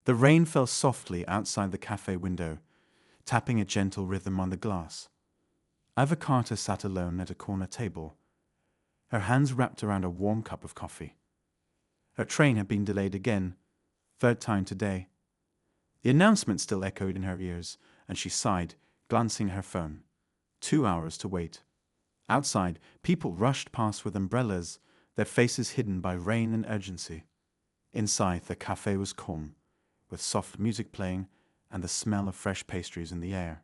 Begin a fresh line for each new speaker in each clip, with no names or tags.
The rain fell softly outside the cafe window, tapping a gentle rhythm on the glass. Ava Carter sat alone at a corner table, her hands wrapped around a warm cup of coffee. Her train had been delayed again, third time today. The announcement still echoed in her ears, and she sighed, glancing at her phone. 2 hours to wait. Outside, people rushed past with umbrellas, their faces hidden by rain and urgency. Inside, the cafe was calm, with soft music playing and the smell of fresh pastries in the air.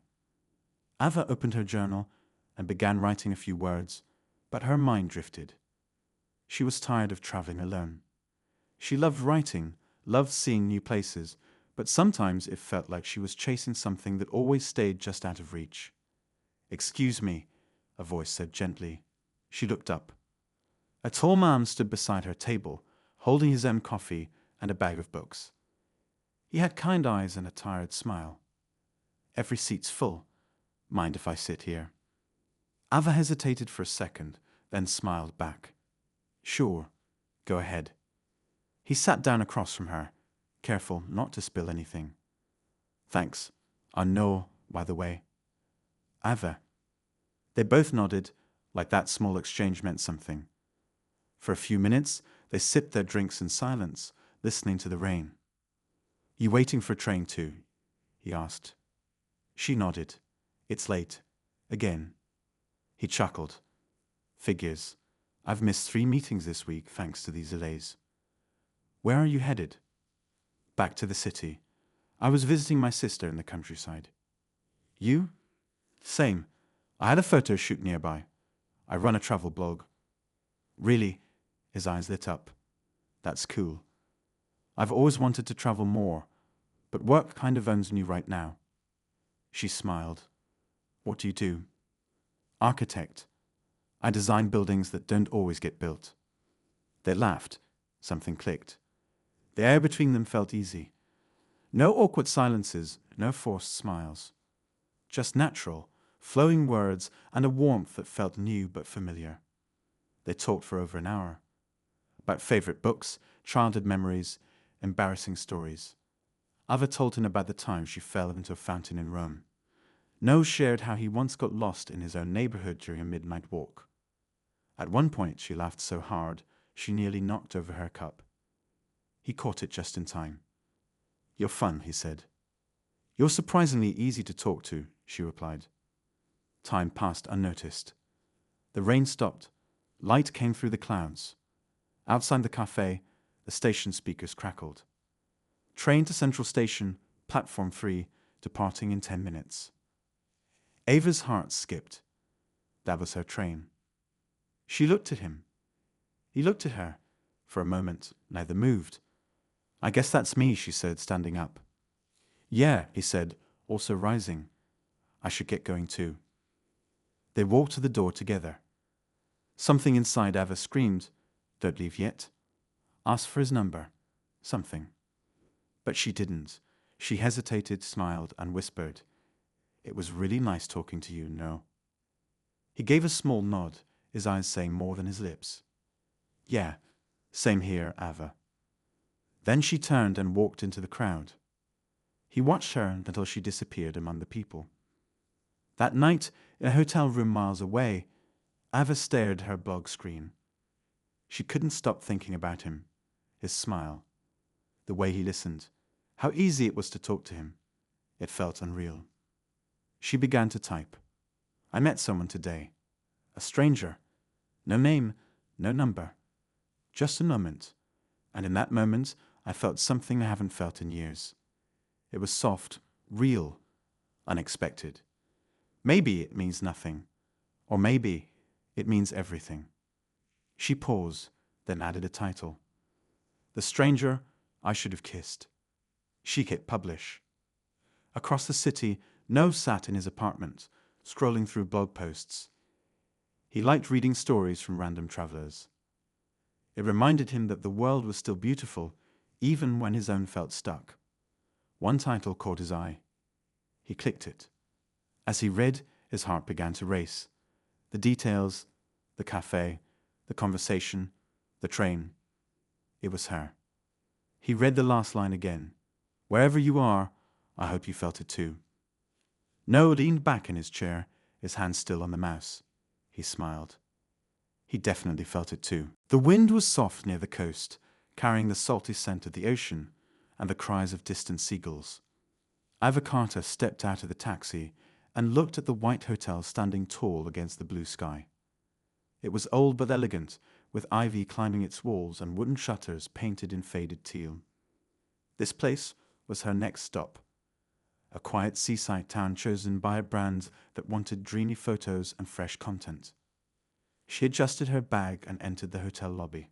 Ava opened her journal and began writing a few words, but her mind drifted. She was tired of traveling alone. She loved writing, loved seeing new places, but sometimes it felt like she was chasing something that always stayed just out of reach. "Excuse me," a voice said gently. She looked up. A tall man stood beside her table, holding his own coffee and a bag of books. He had kind eyes and a tired smile. "Every seat's full. Mind if I sit here?" Ava hesitated for a second, then smiled back. "Sure, go ahead." He sat down across from her, careful not to spill anything. "Thanks. I know, by the way." "Ava." They both nodded, like that small exchange meant something. For a few minutes, they sipped their drinks in silence, listening to the rain. "You waiting for a train too?" he asked. She nodded. "It's late. Again." He chuckled. "Figures. I've missed 3 meetings this week thanks to these delays." "Where are you headed?" "Back to the city. I was visiting my sister in the countryside." "You?" "Same. I had a photo shoot nearby. I run a travel blog." "Really?" His eyes lit up. "That's cool. I've always wanted to travel more, but work kind of owns me right now." She smiled. "What do you do?" "Architect. I design buildings that don't always get built." They laughed. Something clicked. The air between them felt easy. No awkward silences, no forced smiles. Just natural, flowing words and a warmth that felt new but familiar. They talked for over an hour. About favorite books, childhood memories, embarrassing stories. Ava told him about the time she fell into a fountain in Rome. No shared how he once got lost in his own neighborhood during a midnight walk. At one point she laughed so hard she nearly knocked over her cup. He caught it just in time. "You're fun," he said. "You're surprisingly easy to talk to," she replied. Time passed unnoticed. The rain stopped. Light came through the clouds. Outside the cafe, the station speakers crackled. "Train to Central Station, platform 3, departing in 10 minutes." Ava's heart skipped. That was her train. She looked at him. He looked at her. For a moment, neither moved. "I guess that's me," she said, standing up. "Yeah," he said, also rising. "I should get going too." They walked to the door together. Something inside Ava screamed, "Don't leave yet." Asked for his number. Something. But she didn't. She hesitated, smiled, and whispered, "It was really nice talking to you, no?" He gave a small nod, his eyes saying more than his lips. "Yeah, same here, Ava." Then she turned and walked into the crowd. He watched her until she disappeared among the people. That night, in a hotel room miles away, Ava stared at her blog screen. She couldn't stop thinking about him, his smile, the way he listened, how easy it was to talk to him. It felt unreal. She began to type. "I met someone today. A stranger. No name, no number. Just a moment. And in that moment, I felt something I haven't felt in years. It was soft, real, unexpected. Maybe it means nothing. Or maybe it means everything." She paused, then added a title. "The stranger I should have kissed." She hit publish. Across the city, Noah sat in his apartment, scrolling through blog posts. He liked reading stories from random travelers. It reminded him that the world was still beautiful, even when his own felt stuck. One title caught his eye. He clicked it. As he read, his heart began to race. The details, the cafe, the conversation, the train. It was her. He read the last line again. Wherever you are, I hope you felt it too. Noah leaned back in his chair, his hand still on the mouse. He smiled. He definitely felt it too. The wind was soft near the coast, carrying the salty scent of the ocean and the cries of distant seagulls. Ava Carter stepped out of the taxi and looked at the white hotel standing tall against the blue sky. It was old but elegant, with ivy climbing its walls and wooden shutters painted in faded teal. This place was her next stop, a quiet seaside town chosen by a brand that wanted dreamy photos and fresh content. She adjusted her bag and entered the hotel lobby.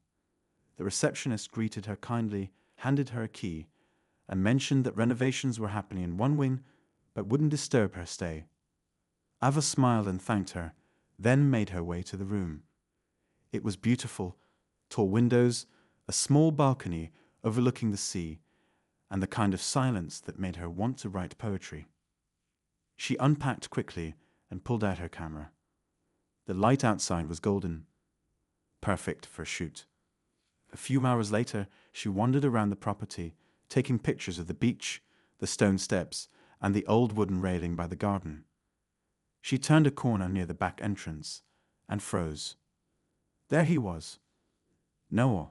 The receptionist greeted her kindly, handed her a key, and mentioned that renovations were happening in one wing but wouldn't disturb her stay. Ava smiled and thanked her, then made her way to the room. It was beautiful, tall windows, a small balcony overlooking the sea, and the kind of silence that made her want to write poetry. She unpacked quickly and pulled out her camera. The light outside was golden, perfect for a shoot. A few hours later, she wandered around the property, taking pictures of the beach, the stone steps, and the old wooden railing by the garden. She turned a corner near the back entrance and froze. There he was, Noah,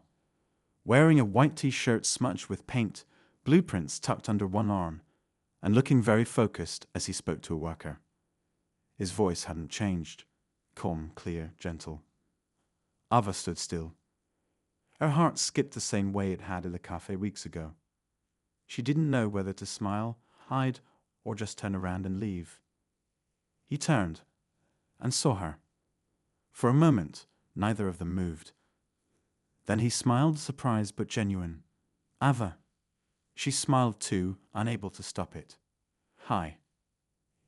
wearing a white t-shirt smudged with paint, blueprints tucked under one arm, and looking very focused as he spoke to a worker. His voice hadn't changed, calm, clear, gentle. Ava stood still. Her heart skipped the same way it had in the café weeks ago. She didn't know whether to smile, hide, or just turn around and leave. He turned and saw her. For a moment, neither of them moved. Then he smiled, surprised but genuine. Ava. She smiled too, unable to stop it. Hi.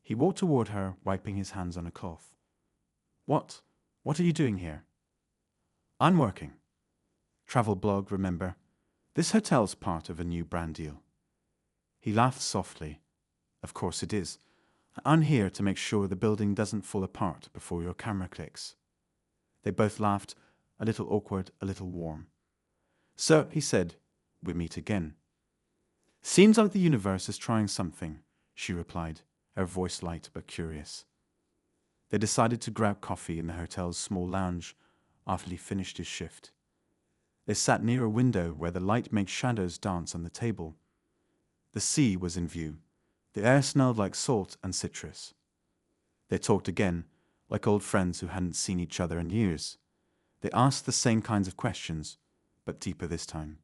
He walked toward her, wiping his hands on a cloth. What are you doing here? I'm working. Travel blog, remember? This hotel's part of a new brand deal. He laughed softly. Of course it is. I'm here to make sure the building doesn't fall apart before your camera clicks. They both laughed, a little awkward, a little warm. So, he said, we meet again. Seems like the universe is trying something, she replied, her voice light but curious. They decided to grab coffee in the hotel's small lounge after he finished his shift. They sat near a window where the light made shadows dance on the table. The sea was in view. The air smelled like salt and citrus. They talked again, like old friends who hadn't seen each other in years. They asked the same kinds of questions, but deeper this time.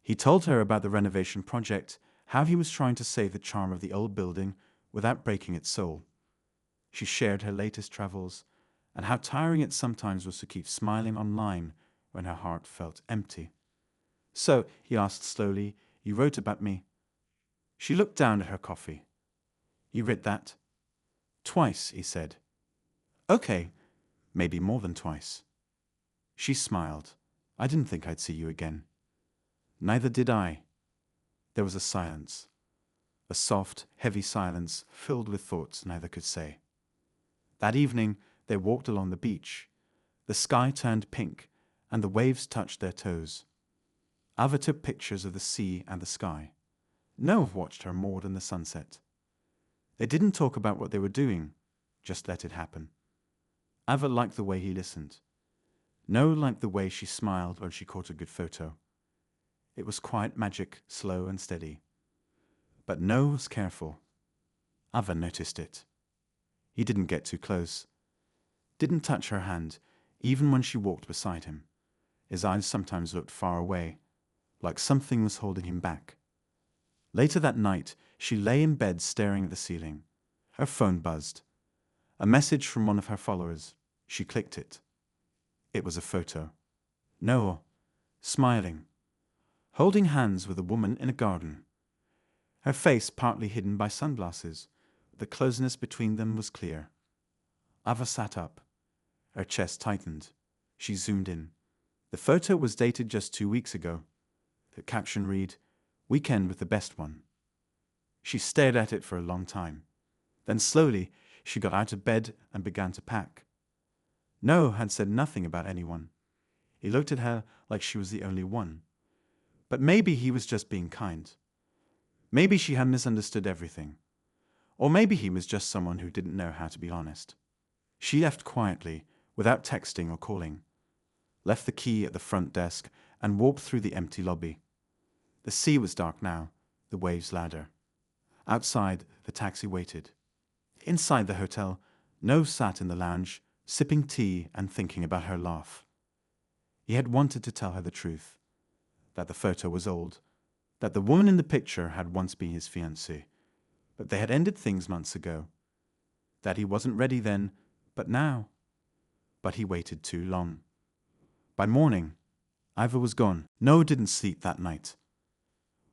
He told her about the renovation project, how he was trying to save the charm of the old building without breaking its soul. She shared her latest travels, and how tiring it sometimes was to keep smiling online when her heart felt empty. So, he asked slowly, you wrote about me. She looked down at her coffee. You read that? Twice, he said. Okay, maybe more than twice. She smiled. I didn't think I'd see you again. Neither did I. There was a silence. A soft, heavy silence filled with thoughts neither could say. That evening, they walked along the beach. The sky turned pink, and the waves touched their toes. Ava took pictures of the sea and the sky. Noah watched her moored in the sunset. They didn't talk about what they were doing, just let it happen. Ava liked the way he listened. Noah liked the way she smiled when she caught a good photo. It was quiet magic, slow and steady. But Noah was careful. Ava noticed it. He didn't get too close. Didn't touch her hand, even when she walked beside him. His eyes sometimes looked far away, like something was holding him back. Later that night, she lay in bed staring at the ceiling. Her phone buzzed. A message from one of her followers. She clicked it. It was a photo. Noah, smiling, holding hands with a woman in a garden. Her face partly hidden by sunglasses. The closeness between them was clear. Ava sat up. Her chest tightened. She zoomed in. The photo was dated just 2 weeks ago. The caption read, "Weekend with the best one." She stared at it for a long time. Then slowly, she got out of bed and began to pack. Noah had said nothing about anyone. He looked at her like she was the only one. But maybe he was just being kind. Maybe she had misunderstood everything. Or maybe he was just someone who didn't know how to be honest. She left quietly, without texting or calling, left the key at the front desk, and walked through the empty lobby. The sea was dark now, the waves louder. Outside, the taxi waited. Inside the hotel, No sat in the lounge, sipping tea and thinking about her laugh. He had wanted to tell her the truth, that the photo was old, that the woman in the picture had once been his fiancée, but they had ended things months ago, that he wasn't ready then, but now. But he waited too long. By morning, Ava was gone. No didn't sleep that night.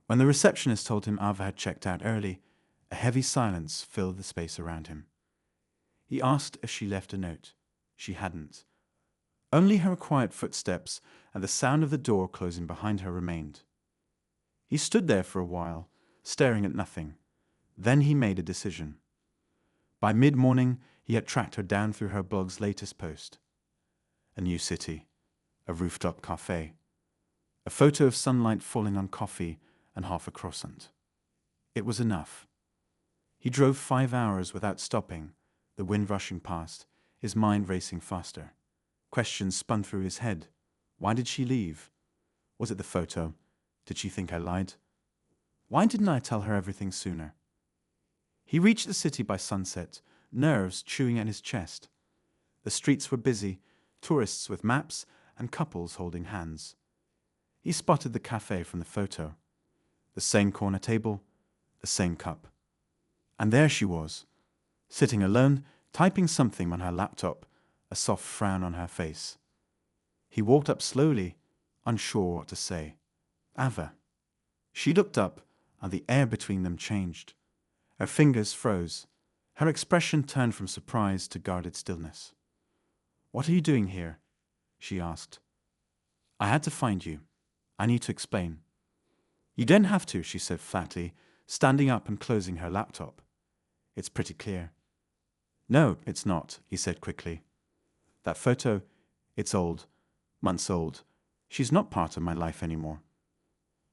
When the receptionist told him Ava had checked out early, a heavy silence filled the space around him. He asked if she left a note. She hadn't. Only her quiet footsteps and the sound of the door closing behind her remained. He stood there for a while, staring at nothing. Then he made a decision. By mid-morning, he had tracked her down through her blog's latest post. A new city, a rooftop café, a photo of sunlight falling on coffee and half a croissant. It was enough. He drove 5 hours without stopping, the wind rushing past, his mind racing faster. Questions spun through his head. Why did she leave? Was it the photo? Did she think I lied? Why didn't I tell her everything sooner? He reached the city by sunset, nerves chewing at his chest. The streets were busy, tourists with maps and couples holding hands. He spotted the cafe from the photo. The same corner table, the same cup. And there she was, sitting alone, typing something on her laptop, a soft frown on her face. He walked up slowly, unsure what to say. Ava. She looked up, and the air between them changed. Her fingers froze. Her expression turned from surprise to guarded stillness. "What are you doing here?" she asked. "I had to find you. I need to explain." "You don't have to," she said flatly, standing up and closing her laptop. "It's pretty clear." "No, it's not," he said quickly. "That photo, it's old, months old. She's not part of my life anymore.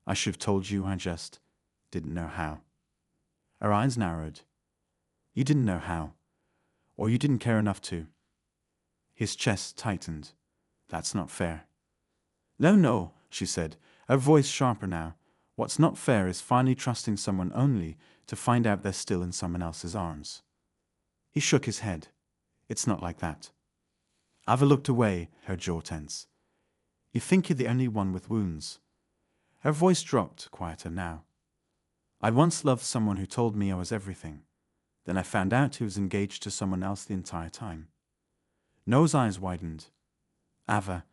I should have told you, I just didn't know how." Her eyes narrowed. "You didn't know how, or you didn't care enough to." His chest tightened. "That's not fair." No, she said, her voice sharper now. "What's not fair is finally trusting someone only to find out they're still in someone else's arms." He shook his head. "It's not like that." Ava looked away, her jaw tense. "You think you're the only one with wounds." Her voice dropped, quieter now. "I once loved someone who told me I was everything. Then I found out he was engaged to someone else the entire time." No's eyes widened. "Ava,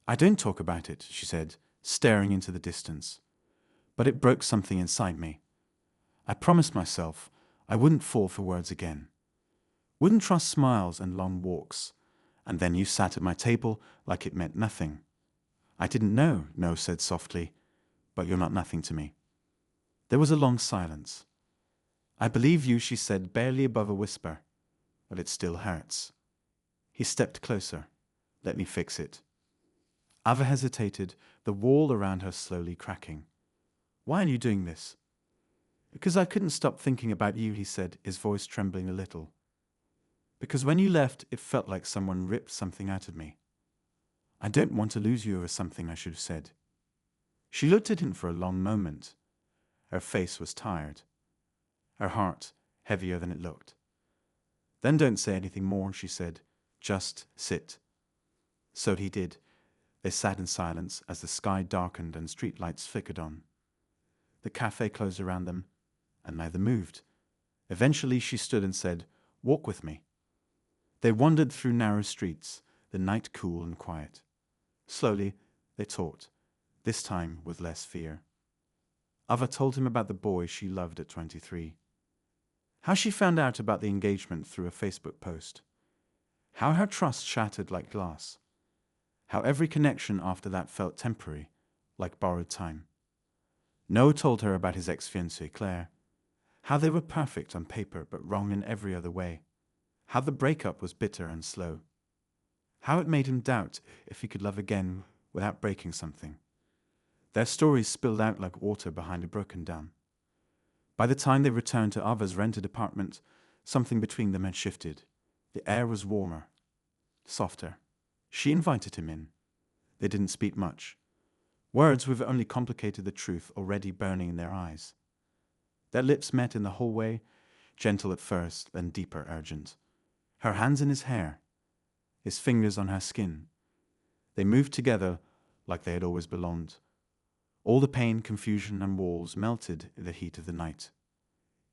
I don't talk about it," she said, staring into the distance. "But it broke something inside me. I promised myself I wouldn't fall for words again. Wouldn't trust smiles and long walks. And then you sat at my table like it meant nothing." "I didn't know," No said softly, "but you're not nothing to me." There was a long silence. "I believe you," she said, barely above a whisper, "but it still hurts." He stepped closer. "Let me fix it." Ava hesitated, the wall around her slowly cracking. "Why are you doing this?" "Because I couldn't stop thinking about you," he said, his voice trembling a little. "Because when you left, it felt like someone ripped something out of me. I don't want to lose you over something I should have said." She looked at him for a long moment. Her face was tired. Her heart heavier than it looked. "Then don't say anything more," she said. "Just sit." So he did. They sat in silence as the sky darkened and streetlights flickered on. The cafe closed around them, and neither moved. Eventually she stood and said, "Walk with me." They wandered through narrow streets, the night cool and quiet. Slowly they talked, this time with less fear. Ava told him about the boy she loved at 23. How she found out about the engagement through a Facebook post. How her trust shattered like glass. How every connection after that felt temporary, like borrowed time. No told her about his ex-fiancée, Claire. How they were perfect on paper but wrong in every other way. How the breakup was bitter and slow. How it made him doubt if he could love again without breaking something. Their stories spilled out like water behind a broken dam. By the time they returned to Ava's rented apartment, something between them had shifted. The air was warmer, softer. She invited him in. They didn't speak much. Words would have only complicated the truth already burning in their eyes. Their lips met in the hallway, gentle at first, then deeper, urgent. Her hands in his hair, his fingers on her skin. They moved together like they had always belonged. All the pain, confusion, and walls melted in the heat of the night.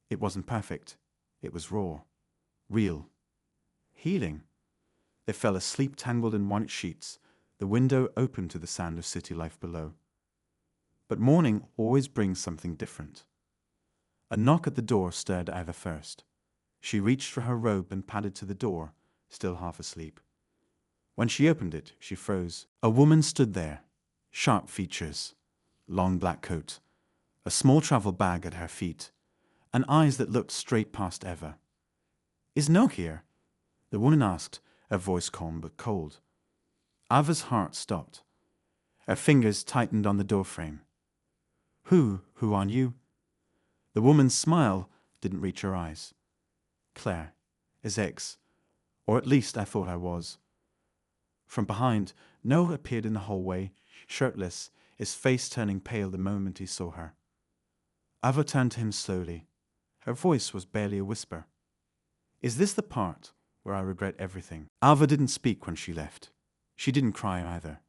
It wasn't perfect. It was raw, real, healing. They fell asleep tangled in white sheets, the window open to the sound of city life below. But morning always brings something different. A knock at the door stirred Ava first. She reached for her robe and padded to the door, still half asleep. When she opened it, she froze. A woman stood there, sharp features, long black coat, a small travel bag at her feet, and eyes that looked straight past Ava. "Is No here?" the woman asked, her voice calm but cold. Ava's heart stopped. Her fingers tightened on the doorframe. Who are you?" The woman's smile didn't reach her eyes. "Claire, his ex, or at least I thought I was." From behind, No appeared in the hallway, shirtless, his face turning pale the moment he saw her. Ava turned to him slowly. Her voice was barely a whisper. "Is this the part where I regret everything?" Ava didn't speak when she left. She didn't cry either.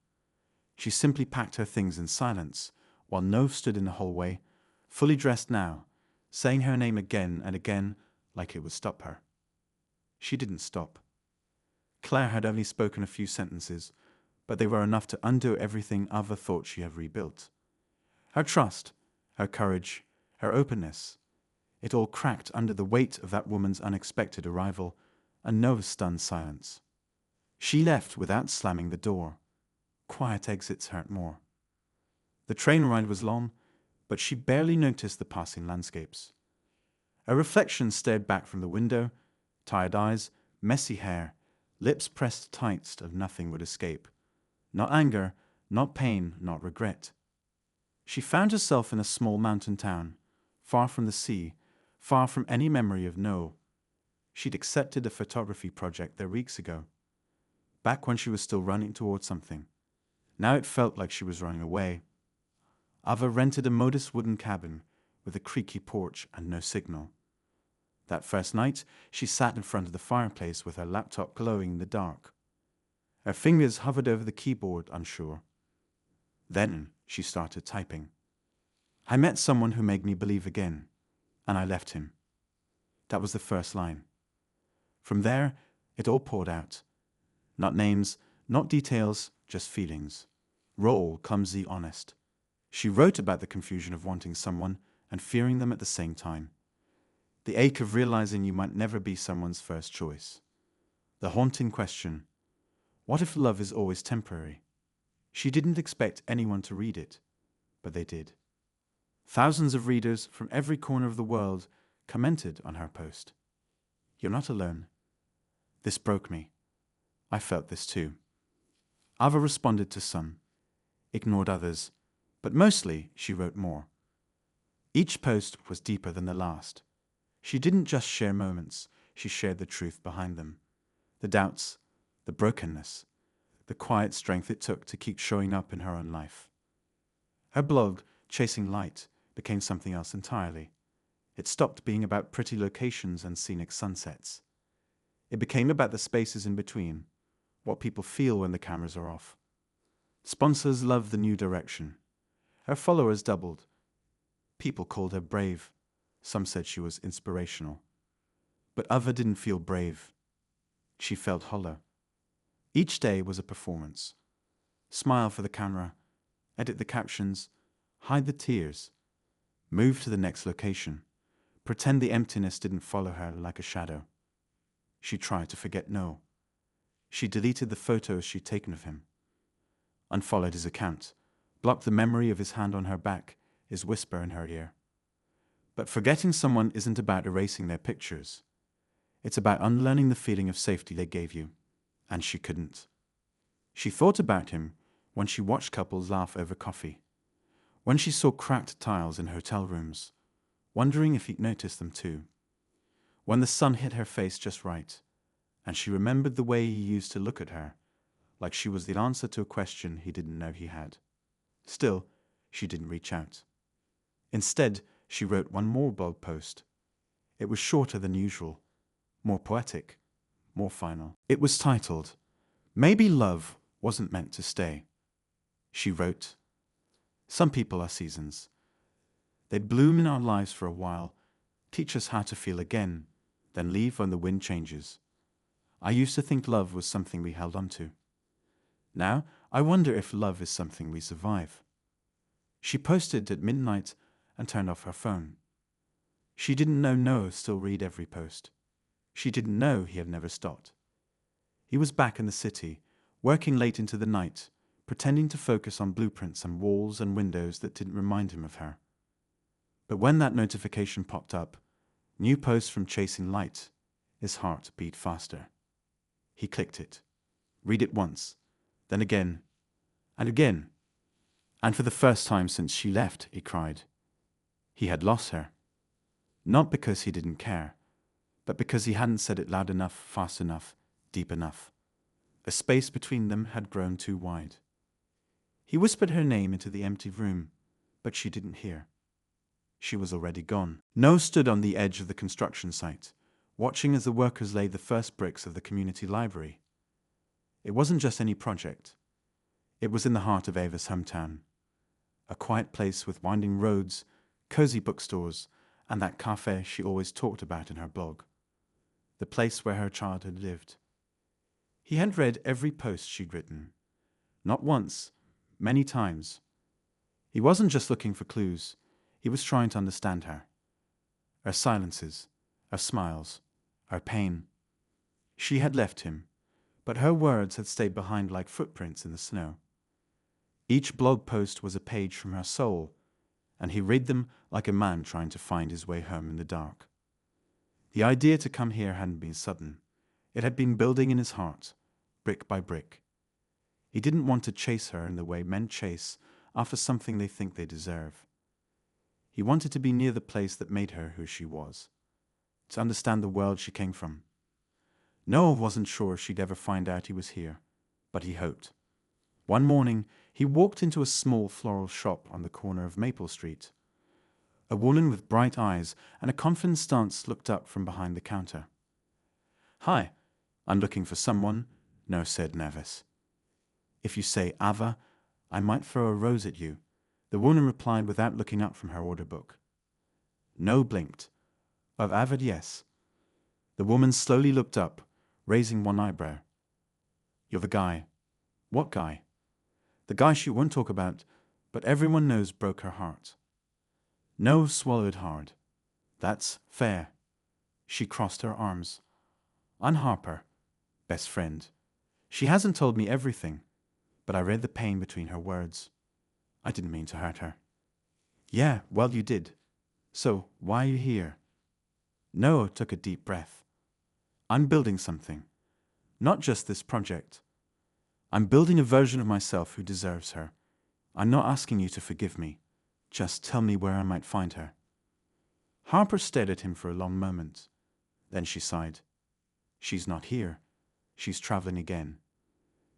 She simply packed her things in silence, while No stood in the hallway, fully dressed now, saying her name again and again like it would stop her. She didn't stop. Claire had only spoken a few sentences, but they were enough to undo everything Ava thought she had rebuilt. Her trust, her courage, her openness. It all cracked under the weight of that woman's unexpected arrival, and No's stunned silence. She left without slamming the door. Quiet exits hurt more. The train ride was long, but she barely noticed the passing landscapes. A reflection stared back from the window, tired eyes, messy hair, lips pressed tight so nothing would escape. Not anger, not pain, not regret. She found herself in a small mountain town, far from the sea, far from any memory of No. She'd accepted a photography project there weeks ago, back when she was still running towards something. Now it felt like she was running away. Ava rented a modest wooden cabin with a creaky porch and no signal. That first night, she sat in front of the fireplace with her laptop glowing in the dark. Her fingers hovered over the keyboard, unsure. Then she started typing. "I met someone who made me believe again, and I left him." That was the first line. From there, it all poured out. Not names, not details, just feelings. Raw, clumsy, honest. She wrote about the confusion of wanting someone and fearing them at the same time. The ache of realizing you might never be someone's first choice. The haunting question, what if love is always temporary? She didn't expect anyone to read it, but they did. Thousands of readers from every corner of the world commented on her post. "You're not alone. This broke me. I felt this too." Ava responded to some, ignored others, but mostly she wrote more. Each post was deeper than the last. She didn't just share moments, she shared the truth behind them. The doubts, the brokenness, the quiet strength it took to keep showing up in her own life. Her blog, Chasing Light, became something else entirely. It stopped being about pretty locations and scenic sunsets. It became about the spaces in between, what people feel when the cameras are off. Sponsors loved the new direction. Her followers doubled. People called her brave. Some said she was inspirational. But Ava didn't feel brave. She felt hollow. Each day was a performance. Smile for the camera, edit the captions, hide the tears, move to the next location, pretend the emptiness didn't follow her like a shadow. She tried to forget No. She deleted the photos she'd taken of him, unfollowed his account, blocked the memory of his hand on her back, his whisper in her ear. But forgetting someone isn't about erasing their pictures. It's about unlearning the feeling of safety they gave you, and she couldn't. She thought about him when she watched couples laugh over coffee, when she saw cracked tiles in hotel rooms, wondering if he'd noticed them too. When the sun hit her face just right, and she remembered the way he used to look at her, like she was the answer to a question he didn't know he had. Still, she didn't reach out. Instead, she wrote one more blog post. It was shorter than usual, more poetic, more final. It was titled, "Maybe Love Wasn't Meant to Stay." She wrote, "Some people are seasons. They bloom in our lives for a while, teach us how to feel again, then leave when the wind changes. I used to think love was something we held on to. Now, I wonder if love is something we survive." She posted at midnight and turned off her phone. She didn't know Noah still read every post. She didn't know he had never stopped. He was back in the city, working late into the night, pretending to focus on blueprints and walls and windows that didn't remind him of her. But when that notification popped up, new posts from Chasing Light, his heart beat faster. He clicked it. Read it once, then again, and again. And for the first time since she left, he cried. He had lost her. Not because he didn't care, but because he hadn't said it loud enough, fast enough, deep enough. A space between them had grown too wide. He whispered her name into the empty room, but she didn't hear. She was already gone. Noah stood on the edge of the construction site, watching as the workers laid the first bricks of the community library. It wasn't just any project. It was in the heart of Ava's hometown. A quiet place with winding roads, cozy bookstores, and that café she always talked about in her blog. The place where her childhood lived. He had read every post she'd written. Not once, many times. He wasn't just looking for clues. He was trying to understand her. Her silences, her smiles, her pain. She had left him, but her words had stayed behind like footprints in the snow. Each blog post was a page from her soul, and he read them like a man trying to find his way home in the dark. The idea to come here hadn't been sudden. It had been building in his heart, brick by brick. He didn't want to chase her in the way men chase after something they think they deserve. He wanted to be near the place that made her who she was, to understand the world she came from. Noah wasn't sure she'd ever find out he was here, but he hoped. One morning, he walked into a small floral shop on the corner of Maple Street. A woman with bright eyes and a confident stance looked up from behind the counter. "Hi, I'm looking for someone," Noah said, nervous. "If you say Ava, I might throw a rose at you," the woman replied without looking up from her order book. Noah blinked. "Of Ava, yes." The woman slowly looked up, raising one eyebrow. "You're the guy." "What guy?" "The guy she won't talk about, but everyone knows broke her heart." Noah swallowed hard. "That's fair." She crossed her arms. "I'm Harper, best friend. She hasn't told me everything, but I read the pain between her words. I didn't mean to hurt her." "Yeah, well, you did. So, why are you here?" Noah took a deep breath. "I'm building something. Not just this project. I'm building a version of myself who deserves her. I'm not asking you to forgive me. Just tell me where I might find her." Harper stared at him for a long moment. Then she sighed. "She's not here. She's traveling again.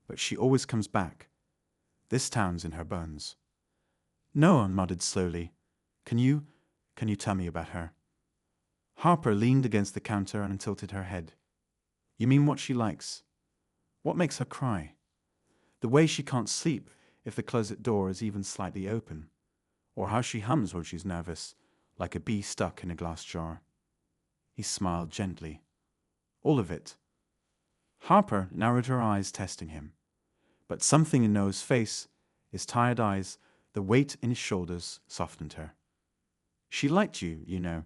But she always comes back. This town's in her bones." Noah nodded slowly. Can you tell me about her?" Harper leaned against the counter and tilted her head. "You mean what she likes? What makes her cry? The way she can't sleep if the closet door is even slightly open? Or how she hums when she's nervous, like a bee stuck in a glass jar?" He smiled gently. "All of it." Harper narrowed her eyes, testing him. But something in Noah's face, his tired eyes, the weight in his shoulders, softened her. "She liked you, you know,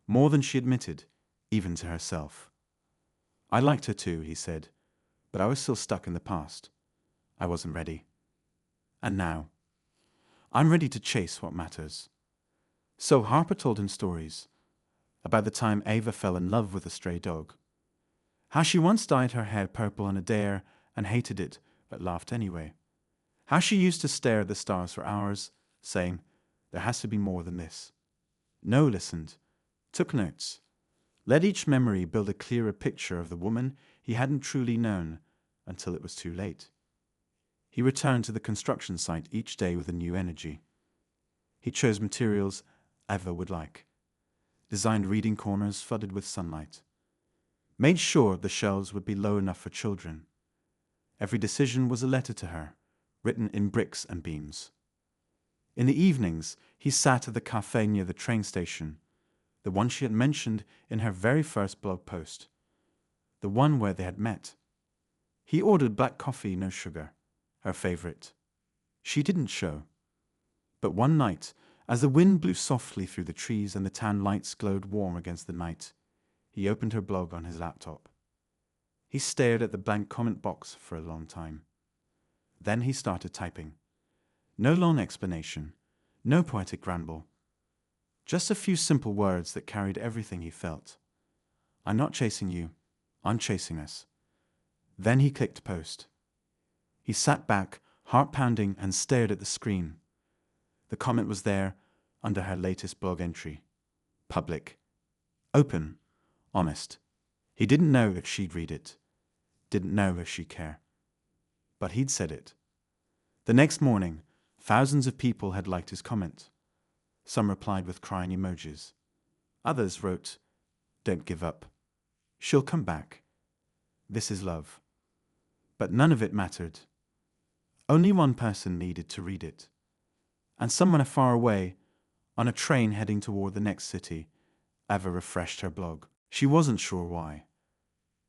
more than she admitted, even to herself." "I liked her too," he said, "but I was still stuck in the past. I wasn't ready. And now, I'm ready to chase what matters." So Harper told him stories about the time Ava fell in love with a stray dog, how she once dyed her hair purple on a dare and hated it, but laughed anyway, how she used to stare at the stars for hours, saying, "There has to be more than this." No listened, took notes, let each memory build a clearer picture of the woman he hadn't truly known until it was too late. He returned to the construction site each day with a new energy. He chose materials Ava would like, designed reading corners flooded with sunlight, made sure the shelves would be low enough for children. Every decision was a letter to her, written in bricks and beams. In the evenings, he sat at the café near the train station, the one she had mentioned in her very first blog post, the one where they had met. He ordered black coffee, no sugar, her favorite. She didn't show. But one night, as the wind blew softly through the trees and the tan lights glowed warm against the night, he opened her blog on his laptop. He stared at the blank comment box for a long time. Then he started typing. No long explanation, no poetic ramble. Just a few simple words that carried everything he felt. I'm not chasing you, I'm chasing us. Then he clicked post. He sat back, heart pounding, and stared at the screen. The comment was there, under her latest blog entry. Public. Open. Honest. He didn't know if she'd read it. Didn't know if she'd care. But he'd said it. The next morning, thousands of people had liked his comment. Some replied with crying emojis. Others wrote, "Don't give up. She'll come back. This is love." But none of it mattered. Only one person needed to read it. And someone far away, on a train heading toward the next city, Ava refreshed her blog. She wasn't sure why.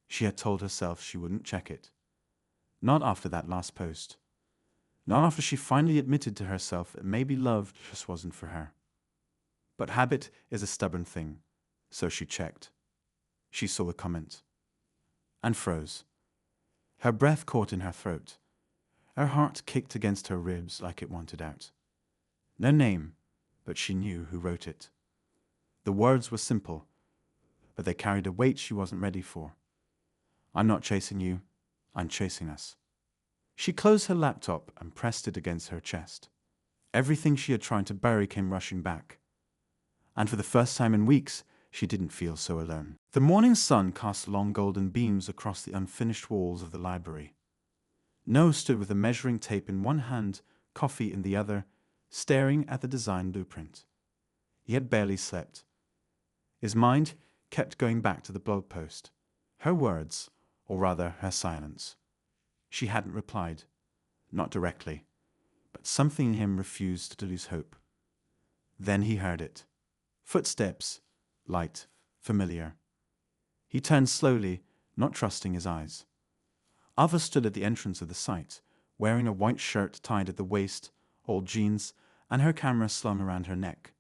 She had told herself she wouldn't check it. Not after that last post. Not after she finally admitted to herself that maybe love just wasn't for her. But habit is a stubborn thing, so she checked. She saw the comment. And froze. Her breath caught in her throat. Her heart kicked against her ribs like it wanted out. No name, but she knew who wrote it. The words were simple, but they carried a weight she wasn't ready for. I'm not chasing you, I'm chasing us. She closed her laptop and pressed it against her chest. Everything she had tried to bury came rushing back. And for the first time in weeks, she didn't feel so alone. The morning sun cast long golden beams across the unfinished walls of the library. Noah stood with a measuring tape in one hand, coffee in the other, staring at the design blueprint. He had barely slept. His mind kept going back to the blog post, her words, or rather her silence. She hadn't replied, not directly, but something in him refused to lose hope. Then he heard it. Footsteps, light, familiar. He turned slowly, not trusting his eyes. Ava stood at the entrance of the site, wearing a white shirt tied at the waist, old jeans, and her camera slung around her neck.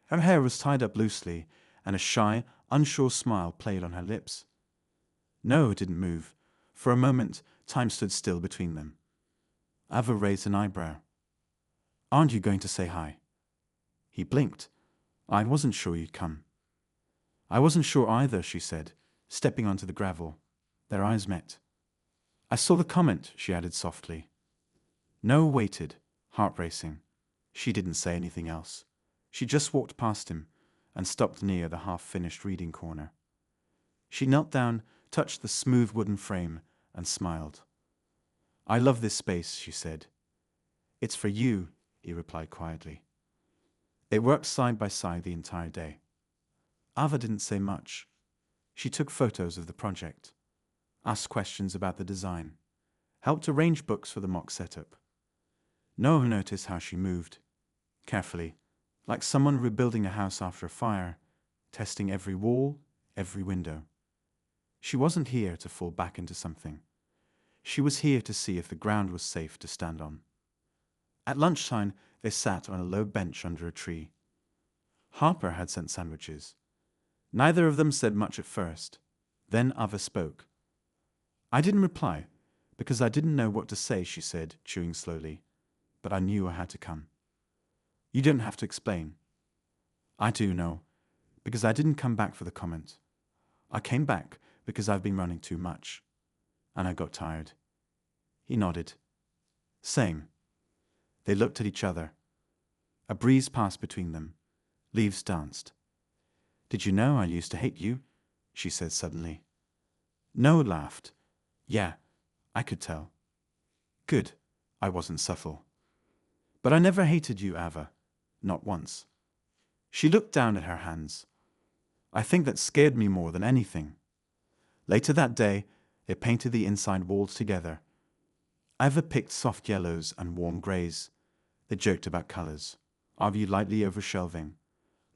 Her hair was tied up loosely, and a shy, unsure smile played on her lips. No, didn't move. For a moment, time stood still between them. Ava raised an eyebrow. Aren't you going to say hi? He blinked. I wasn't sure you'd come. I wasn't sure either, she said, stepping onto the gravel. Their eyes met. I saw the comment, she added softly. Noah waited, heart racing. She didn't say anything else. She just walked past him and stopped near the half-finished reading corner. She knelt down, touched the smooth wooden frame, and smiled. I love this space, she said. It's for you, he replied quietly. They worked side by side the entire day. Ava didn't say much. She took photos of the project, asked questions about the design, helped arrange books for the mock setup. Noah noticed how she moved, carefully, like someone rebuilding a house after a fire, testing every wall, every window. She wasn't here to fall back into something. She was here to see if the ground was safe to stand on. At lunchtime, they sat on a low bench under a tree. Harper had sent sandwiches. Neither of them said much at first. Then Ava spoke. I didn't reply, because I didn't know what to say, she said, chewing slowly. But I knew I had to come. You don't have to explain. I do know, because I didn't come back for the comment. I came back because I've been running too much. And I got tired. He nodded. Same. They looked at each other. A breeze passed between them, Leaves danced. "Did you know I used to hate you?" she said suddenly. No laughed. "Yeah, I could tell." "Good. I wasn't subtle. But I never hated you, Ava. Not once." She looked down at her hands. "I think that scared me more than anything." Later that day, they painted the inside walls together. Ava picked soft yellows and warm greys. They joked about colors, argued lightly over shelving,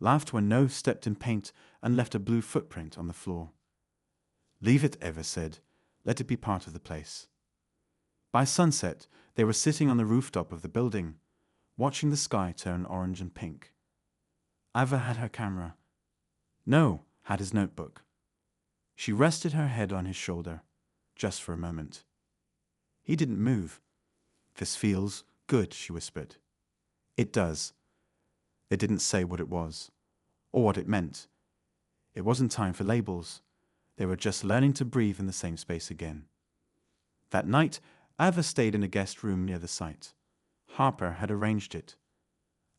laughed when No stepped in paint and left a blue footprint on the floor. "Leave it," Ava said. "Let it be part of the place." By sunset, they were sitting on the rooftop of the building, watching the sky turn orange and pink. Ava had her camera. No had his notebook. She rested her head on his shoulder, just for a moment. He didn't move. "This feels good," she whispered. "It does." They didn't say what it was, or what it meant. It wasn't time for labels. They were just learning to breathe in the same space again. That night, Ava stayed in a guest room near the site. Harper had arranged it.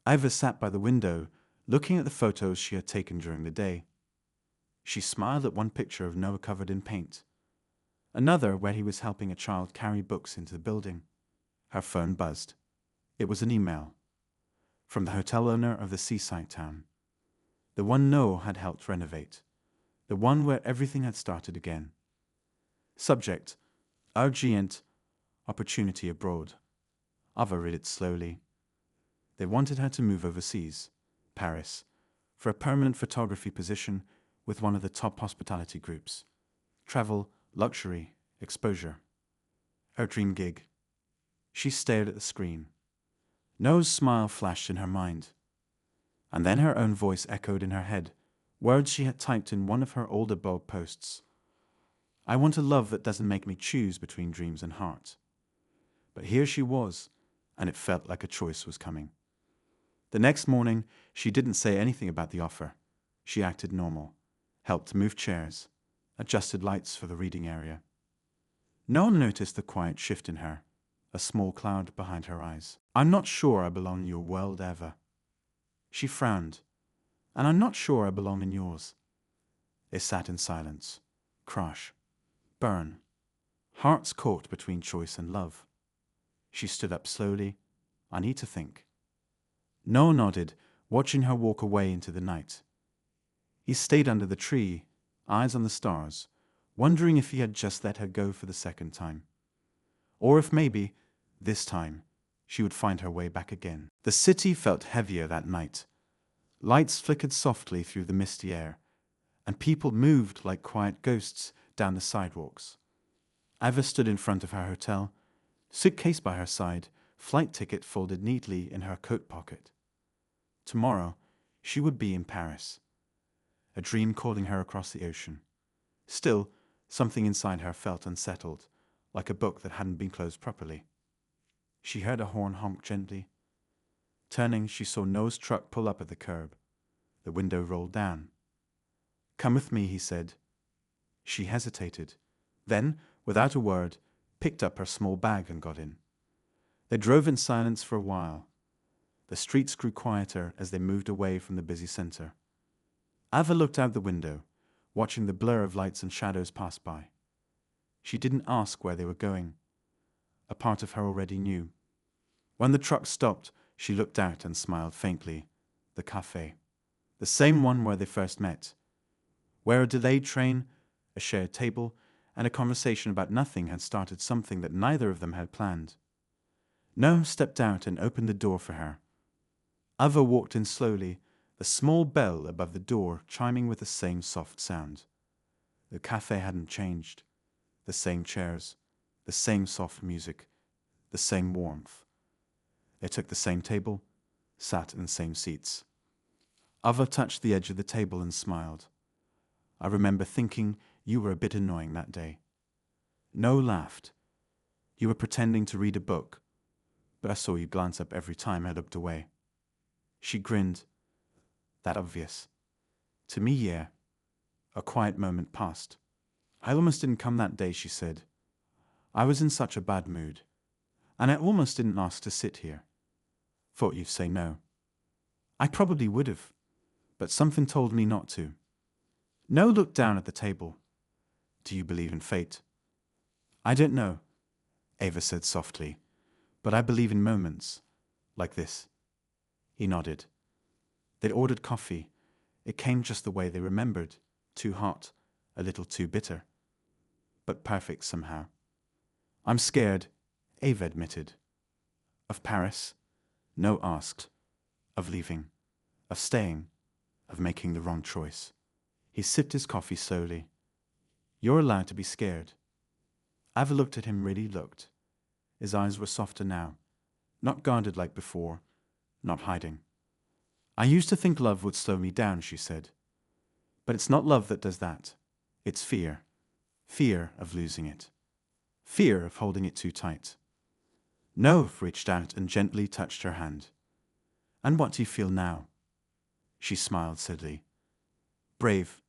Ava sat by the window, looking at the photos she had taken during the day. She smiled at one picture of Noah covered in paint, another where he was helping a child carry books into the building. Her phone buzzed. It was an email from the hotel owner of the seaside town, the one Noah had helped renovate, the one where everything had started again. Subject: urgent opportunity abroad. Ava read it slowly. They wanted her to move overseas, Paris, for a permanent photography position with one of the top hospitality groups. Travel, luxury, exposure. Her dream gig. She stared at the screen. Noah's smile flashed in her mind. And then her own voice echoed in her head, words she had typed in one of her older blog posts. "I want a love that doesn't make me choose between dreams and heart." But here she was, and it felt like a choice was coming. The next morning, she didn't say anything about the offer. She acted normal, helped move chairs, adjusted lights for the reading area. No one noticed the quiet shift in her, a small cloud behind her eyes. "I'm not sure I belong in your world, Ava." She frowned. "And I'm not sure I belong in yours." They sat in silence. Crash. Burn. Hearts caught between choice and love. She stood up slowly. "I need to think." Noah nodded, watching her walk away into the night. He stayed under the tree, eyes on the stars, wondering if he had just let her go for the second time. Or if maybe, this time, she would find her way back again. The city felt heavier that night. Lights flickered softly through the misty air, and people moved like quiet ghosts down the sidewalks. Ava stood in front of her hotel, suitcase by her side, flight ticket folded neatly in her coat pocket. Tomorrow, she would be in Paris. A dream calling her across the ocean. Still, something inside her felt unsettled, like a book that hadn't been closed properly. She heard a horn honk gently. Turning, she saw Noah's truck pull up at the curb. The window rolled down. "Come with me," he said. She hesitated, then, without a word, picked up her small bag and got in. They drove in silence for a while. The streets grew quieter as they moved away from the busy center. Ava looked out the window, watching the blur of lights and shadows pass by. She didn't ask where they were going. A part of her already knew. When the truck stopped, she looked out and smiled faintly. The café. The same one where they first met. Where a delayed train, a shared table, and a conversation about nothing had started something that neither of them had planned. Noah stepped out and opened the door for her. Ava walked in slowly, the small bell above the door chiming with the same soft sound. The café hadn't changed. The same chairs, the same soft music, the same warmth. They took the same table, sat in the same seats. Ava touched the edge of the table and smiled. "I remember thinking you were a bit annoying that day." Noah laughed. "You were pretending to read a book, but I saw you glance up every time I looked away." She grinned. "That obvious?" "To me, yeah." A quiet moment passed. "I almost didn't come that day," she said. "I was in such a bad mood. And I almost didn't ask to sit here. Thought you'd say no." "I probably would have." but something told me not to. No looked down at the table. Do you believe in fate? I don't know, Ava said softly, but I believe in moments like this. He nodded. They'd ordered coffee. It came just the way they remembered, too hot, a little too bitter, but perfect somehow. I'm scared, Ava admitted. Of Paris? No asked. Of leaving. Of staying. Of making the wrong choice. He sipped his coffee slowly. You're allowed to be scared. Ava looked at him, really looked. His eyes were softer now, not guarded like before, not hiding. I used to think love would slow me down, she said. But it's not love that does that. It's fear. Fear of losing it. Fear of holding it too tight. Nove reached out and gently touched her hand. And what do you feel now? She smiled sadly. Brave,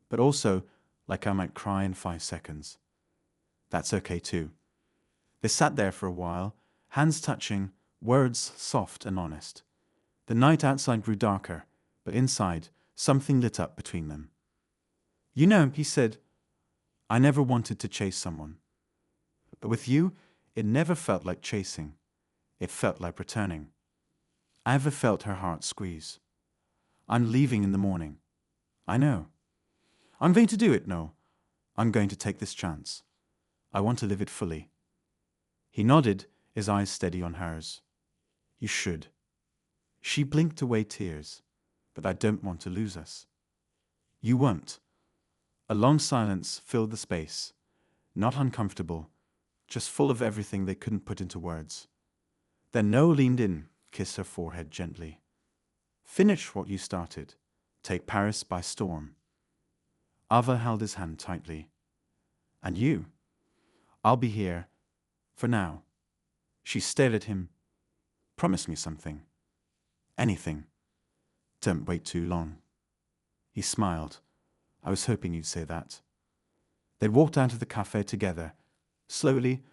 but also like I might cry in 5 seconds. That's okay too. They sat there for a while, hands touching, words soft and honest. The night outside grew darker, but inside, something lit up between them. You know, he said, I never wanted to chase someone. But with you, it never felt like chasing. It felt like returning. Ava felt her heart squeeze. I'm leaving in the morning. I know. I'm going to do it, no. I'm going to take this chance. I want to live it fully. He nodded, his eyes steady on hers. You should. She blinked away tears. But I don't want to lose us. You won't. A long silence filled the space, not uncomfortable, just full of everything they couldn't put into words. Then Noah leaned in, kissed her forehead gently. Finish what you started. Take Paris by storm. Ava held his hand tightly. And you? I'll be here. For now. She stared at him. Promise me something. Anything. Don't wait too long. He smiled. I was hoping you'd say that. They walked out of the café together, slowly,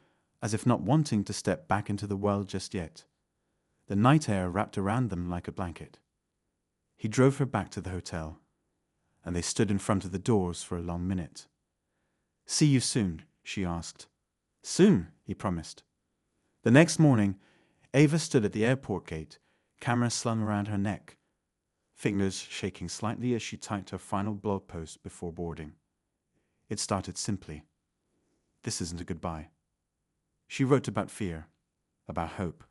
as if not wanting to step back into the world just yet. The night air wrapped around them like a blanket. He drove her back to the hotel, and they stood in front of the doors for a long minute. See you soon, she asked. Soon, he promised. The next morning, Ava stood at the airport gate, camera slung around her neck, fingers shaking slightly as she typed her final blog post before boarding. It started simply. This isn't a goodbye. She wrote about fear, about hope,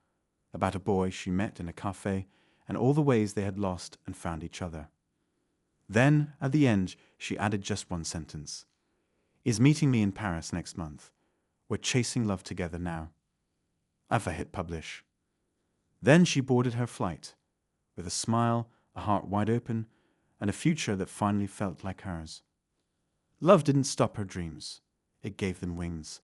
about a boy she met in a cafe, and all the ways they had lost and found each other. Then, at the end, she added just one sentence. Is meeting me in Paris next month. We're chasing love together now. Ava hit publish. Then she boarded her flight, with a smile, a heart wide open, and a future that finally felt like hers. Love didn't stop her dreams. It gave them wings.